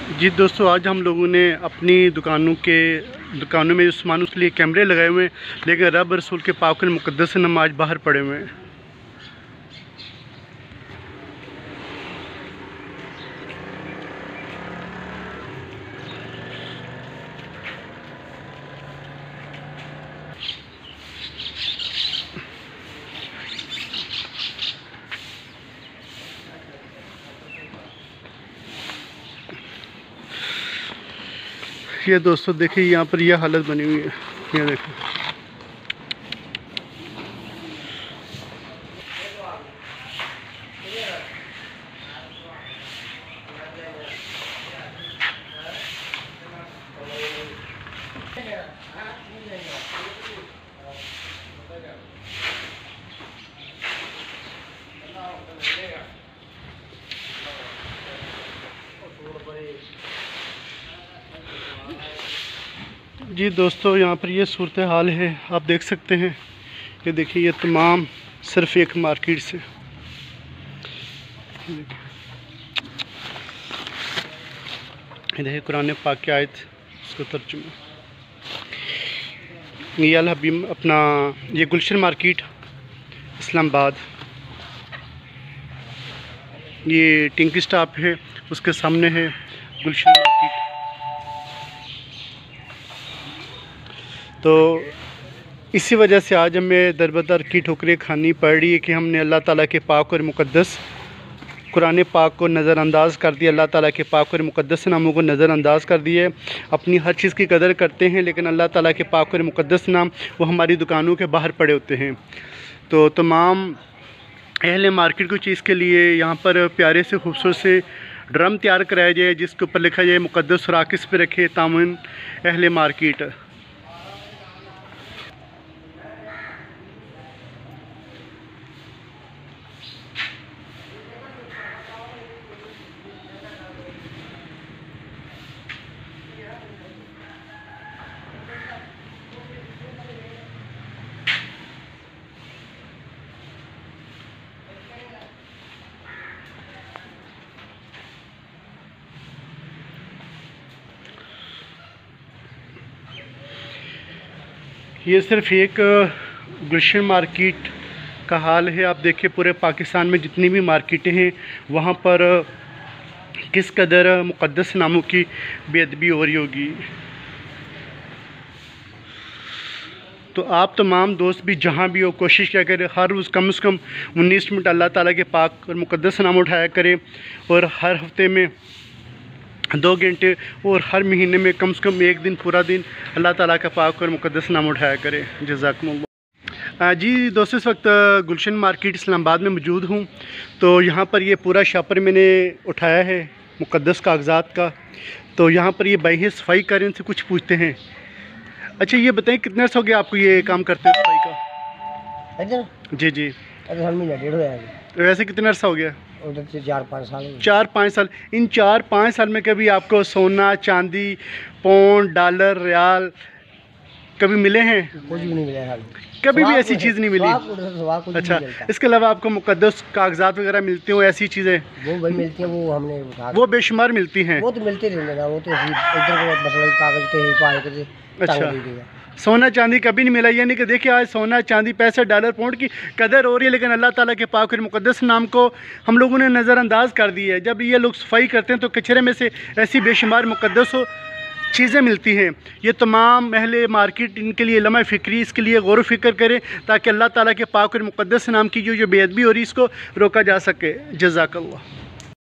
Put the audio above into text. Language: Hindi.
जी दोस्तों, आज हम लोगों ने अपनी दुकानों में जो सामान उसके लिए कैमरे लगाए हुए हैं, लेकिन रब रसूल के पाक मुक़द्दस से हम आज बाहर पड़े हुए हैं। ये दोस्तों देखिए, यहाँ पर यह हालत बनी हुई है। ये देखिए, जी दोस्तों, यहाँ पर ये सूरत हाल है, आप देख सकते हैं। ये देखिए, ये तमाम सिर्फ एक मार्केट से। ये देखिए, कुरान पाक की आयत, इसको तर्जुमा। ये अल हबीब अपना, ये गुलशन मार्केट इस्लामाबाद, ये टिंकी स्टॉप है, उसके सामने है गुलशन मार्केट। तो इसी वजह से आज हमें दरबदर की ठोकरें खानी पड़ रही है कि हमने अल्लाह ताला के पाक और मुक़द्दस कुरान पाक को नज़रअंदाज़ कर दिया। अल्लाह ताला के पाक और मुक़द्दस नामों को नज़रअंदाज़ कर दिए। अपनी हर चीज़ की कदर करते हैं, लेकिन अल्लाह ताला के पाक और मुक़द्दस नाम वो हमारी दुकानों के बाहर पड़े होते हैं। तो तमाम अहले मार्केट को चीज़ के लिए यहाँ पर प्यारे से खूबसूरत से ड्रम तैयार कराया जाए, जिसके ऊपर लिखा जाए मुक़द्दस राकिस पे रखे तामुन अहले मार्केट। ये सिर्फ एक गुलशन मार्केट का हाल है। आप देखिए, पूरे पाकिस्तान में जितनी भी मार्केटें हैं, वहाँ पर किस कदर मुक़द्दस नामों की बेअदबी हो रही होगी। तो आप तमाम दोस्त भी जहाँ भी हो, कोशिश क्या करें, हर रोज़ कम से कम 19 मिनट अल्लाह ताला के पाक और मुक़द्दस नाम उठाया करें, और हर हफ्ते में 2 घंटे, और हर महीने में कम से कम 1 दिन पूरा दिन अल्लाह ताला का पाक और मुक़द्दस नाम उठाया करें। जज़ाकुमुल्लाह। जी दोस्तों, इस वक्त गुलशन मार्केट इस्लामाबाद में मौजूद हूँ। तो यहाँ पर ये पूरा शापर मैंने उठाया है मुक़द्दस कागज़ात का। तो यहाँ पर ये भाई सफाई करें, इनसे कुछ पूछते हैं। अच्छा, ये बताएं, कितने अर्सा हो गया आपको ये काम करते हैं सफाई का? अच्छा जी जी। वैसे कितना अर्सा हो गया? उधर से 4-5 साल। 4-5 साल। इन 4-5 साल में कभी आपको सोना, चांदी, पौंड, डॉलर, रियाल कभी मिले हैं? कुछ भी नहीं मिला। कभी भी ऐसी चीज़ नहीं मिली? अच्छा, इसके अलावा आपको मुक़द्दस कागजात वगैरह मिलते हो, ऐसी चीज़ें? वो भाई मिलती हैं, वो हमने वो बेशुमार मिलती हैं। वो तो मिलते रहने ना, वो तो इधर कागज के ही। अच्छा, सोना चांदी कभी नहीं मिला? यानी कि देखिए, आज सोना चांदी, पैसे, डॉलर, पाउंड की कदर हो रही है, लेकिन अल्लाह ताला के पाक और मुक़द्दस नाम को हम लोगों ने नज़रअंदाज कर दिया है। जब ये लोग सफाई करते हैं तो कचरे में से ऐसी बेशुमार मुक़द्दस चीज़ें मिलती हैं। ये तमाम अहले मार्केट इनके लिए लम्हा फ़िक्री, इसके लिए गौर फ़िक्र करें, ताकि अल्लाह ताला के पाक और मुक़द्दस नाम की जो बेअदबी हो रही है, इसको रोका जा सके। जज़ाकल्लाह।